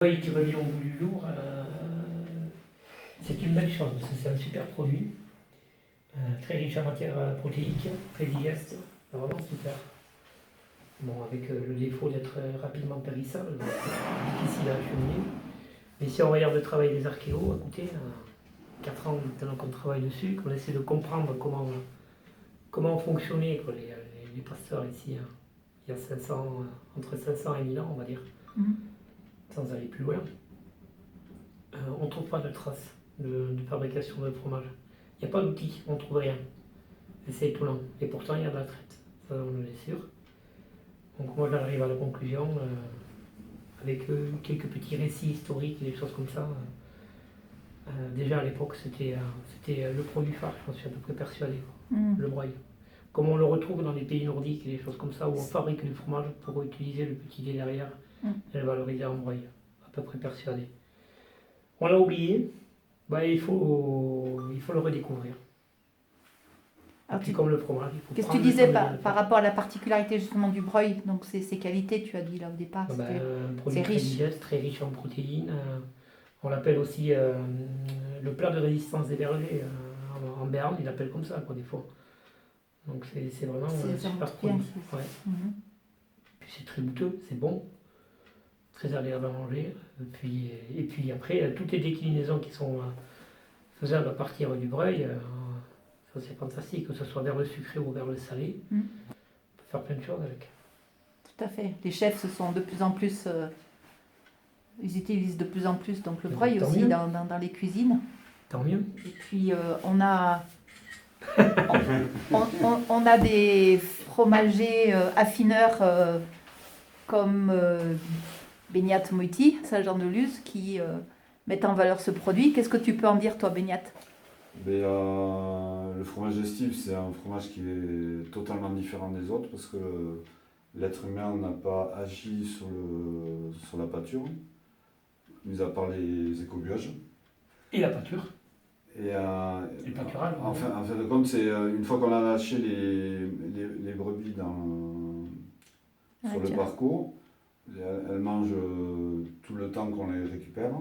Oui, qui revient au bout du jour, c'est une belle chose, parce que c'est un super produit, très riche en matière protéique, très digeste, vraiment super. Bon, avec le défaut d'être rapidement périssable, donc difficile à acheminer. Mais si on regarde le travail des archéos, écoutez, 4 ans maintenant qu'on travaille dessus, qu'on essaie de comprendre comment fonctionnaient quoi, les pasteurs ici, hein, il y a 500, entre 500 et 1000 ans, on va dire, sans aller plus loin. On ne trouve pas de traces de fabrication de fromage. Il n'y a pas d'outils, on ne trouve rien. Et c'est étonnant. Et pourtant, il y a de la traite, ça on en est sûr. Donc moi, j'arrive à la conclusion, avec quelques petits récits historiques, des choses comme ça. Déjà à l'époque, c'était le produit phare, je suis à peu près persuadé, le broil. Comme on le retrouve dans les pays nordiques et des choses comme ça, où on fabrique du fromage pour utiliser le petit lait derrière et le valoriser en broil. À peu près persuadé. On l'a oublié, bah, il faut le redécouvrir. Alors, Puis comme le fromage, il faut qu'est-ce que tu prendre le disais temps de bien le par faire. rapport à la particularité justement du broil, donc ses qualités, tu as dit là au départ, Ah ben, c'était un produit c'est très riche. digeste, très riche en protéines. On l'appelle aussi le plat de résistance des bergers. En Béarn, ils l'appellent comme ça, quoi, des fois. Donc c'est vraiment un Ça super montre bien. produit. Ouais. Puis c'est très goûteux, c'est bon, très agréable à manger. Et puis après, toutes les déclinaisons qui sont faisables à partir du breuil, ça c'est fantastique, que ce soit vers le sucré ou vers le salé. On peut faire plein de choses avec. Tout à fait. Les chefs se sont de plus en plus, ils utilisent de plus en plus donc le broil Tant aussi mieux. dans les cuisines. Tant mieux. Et puis on a on a des fromagers affineurs comme Beignat Moiti, Saint-Jean-de-Luz, qui mettent en valeur ce produit. Qu'est-ce que tu peux en dire, toi, Beignat? Le fromage de Steve, c'est un fromage qui est totalement différent des autres parce que l'être humain n'a pas agi sur la pâture, mis à part les écobuages. Et la pâture. Et le pâturage. en fin de compte, c'est une fois qu'on a lâché les brebis sur le parcours, elles mangent tout le temps qu'on les récupère.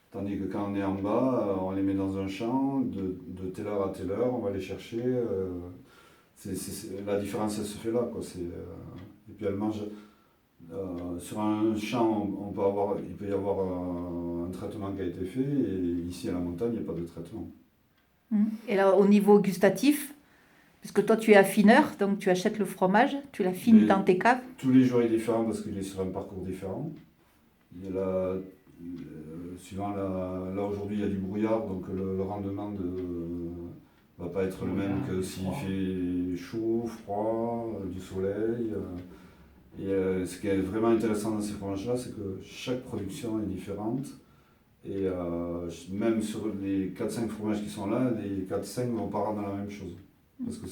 Tandis que quand on est en bas, on les met dans un champ, de telle heure à telle heure, on va les chercher. La différence, elle se fait là, quoi. Et puis elles mangent. Sur un champ, il peut y avoir un traitement qui a été fait, et ici à la montagne, il n'y a pas de traitement. Et là, au niveau gustatif, puisque toi tu es affineur, donc tu achètes le fromage, tu l'affines dans tes caves. Tous les jours est différent parce qu'il est sur un parcours différent. Il y a là aujourd'hui il y a du brouillard, donc le rendement va pas être le même que s'il fait chaud, froid, du soleil. Ce qui est vraiment intéressant dans ces fromages-là, c'est que chaque production est différente. Et même sur les 4-5 fromages qui sont là, les 4-5 ne vont pas rendre la même chose. Parce que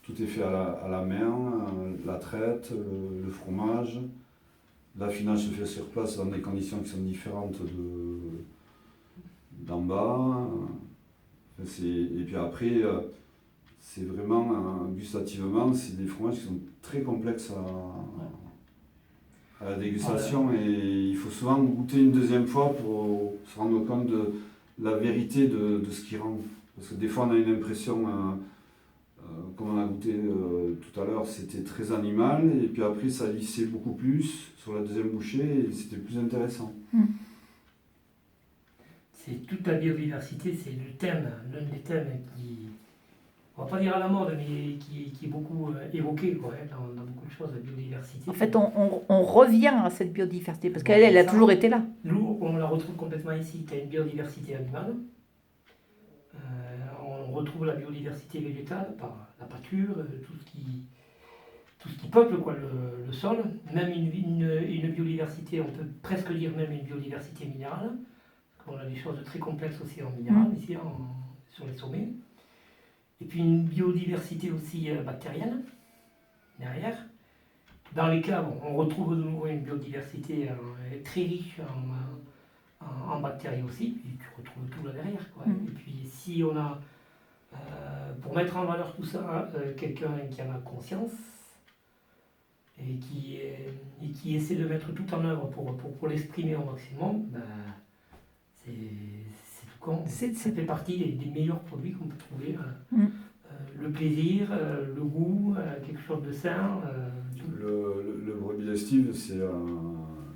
tout est fait à la main, la traite, le fromage. L'affinage se fait sur place dans des conditions qui sont différentes d'en bas. Et puis après, c'est vraiment, gustativement, c'est des fromages qui sont très complexes à la dégustation. Et il faut souvent goûter une deuxième fois pour se rendre compte de la vérité de ce qui rend. Parce que des fois, on a une impression, comme on a goûté tout à l'heure, c'était très animal. Et puis après, ça lissait beaucoup plus sur la deuxième bouchée et c'était plus intéressant. C'est toute la biodiversité, c'est le thème, l'un des thèmes qui, on va pas dire à la mode, mais qui est beaucoup évoqué quoi, dans beaucoup de choses, la biodiversité. En fait, on revient à cette biodiversité, parce qu'elle a toujours été là. Nous, on la retrouve complètement ici. Tu as une biodiversité animale, on retrouve la biodiversité végétale par la pâture, tout ce qui peuple quoi, le sol, même une biodiversité, on peut presque dire même une biodiversité minérale. On a des choses très complexes aussi en minéral, ici sur les sommets. Et puis une biodiversité aussi bactérienne, derrière. Dans les caves, on retrouve de nouveau une biodiversité très riche en bactéries aussi, puis tu retrouves tout là derrière. Quoi. Et puis si on a, pour mettre en valeur tout ça, quelqu'un qui en a conscience, et qui essaie de mettre tout en œuvre pour l'exprimer au maximum, ben, c'est tout con. Ça fait partie des meilleurs produits qu'on peut trouver. Le plaisir, le goût, quelque chose de sain. Le brebis d'estive, c'est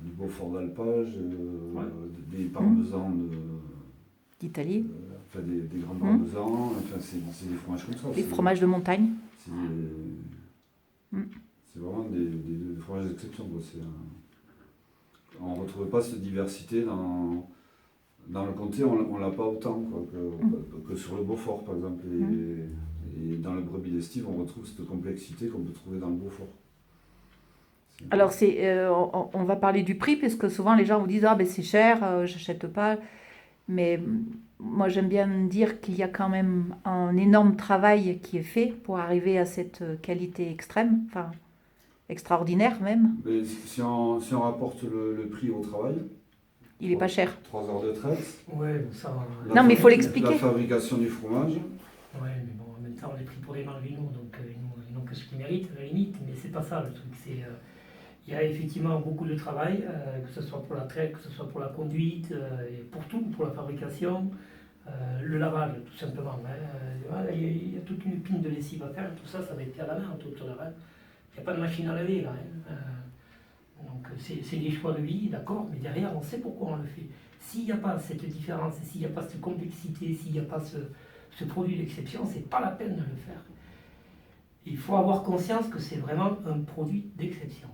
du Beaufort d'alpage, des parmesans d'Italie. Enfin, des grands parmesans, enfin, c'est des fromages comme ça. Les fromages de montagne. C'est vraiment des fromages d'exception. On ne retrouve pas cette diversité dans le comté, on l'a pas autant quoi, que sur le Beaufort par exemple. Et dans le brebis d'estive, on retrouve cette complexité qu'on peut trouver dans le Beaufort. Alors, on va parler du prix, parce que souvent les gens vous disent « Ah, ben c'est cher, j'achète pas ». Mais moi, j'aime bien dire qu'il y a quand même un énorme travail qui est fait pour arriver à cette qualité extrême, enfin, extraordinaire même. Mais si on rapporte le prix au travail, il n'est pas cher. 3 heures de traite. Ouais, ça, non, mais il faut l'expliquer. La fabrication du fromage. Ouais, mais bon, en même temps, on est pris pour des marginaux, donc ils n'ont que ce qu'ils méritent, à la limite, mais c'est pas ça le truc. Il y a effectivement beaucoup de travail, que ce soit pour la traite, que ce soit pour la conduite, et pour tout, pour la fabrication, le lavage, tout simplement. Il y a toute une pile de lessive à faire, tout ça, ça va être fait à la main, tout le reste. Il n'y a pas de machine à laver, là. Donc c'est des choix de vie, d'accord, mais derrière, on sait pourquoi on le fait. S'il n'y a pas cette différence, s'il n'y a pas cette complexité, s'il n'y a pas ce produit d'exception, c'est pas la peine de le faire. Il faut avoir conscience que c'est vraiment un produit d'exception.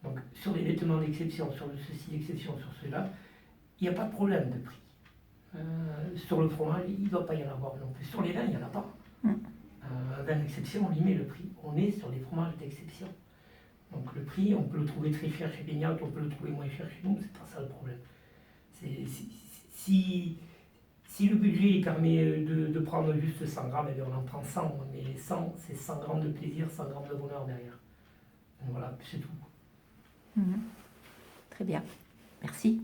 Donc sur les vêtements d'exception, sur ceci d'exception, sur cela, il n'y a pas de problème de prix. Sur le fromage, il ne doit pas y en avoir non plus. Sur les vins, il n'y en a pas. Un vin d'exception, on y met le prix. On est sur des fromages d'exception. Donc le prix, on peut le trouver très cher chez Beignat, on peut le trouver moins cher chez nous, c'est pas ça le problème. Si le budget permet de prendre juste 100 grammes, eh bien on en prend 100, mais 100, c'est 100 grammes de plaisir, 100 grammes de bonheur derrière. Donc voilà, c'est tout. Très bien, merci.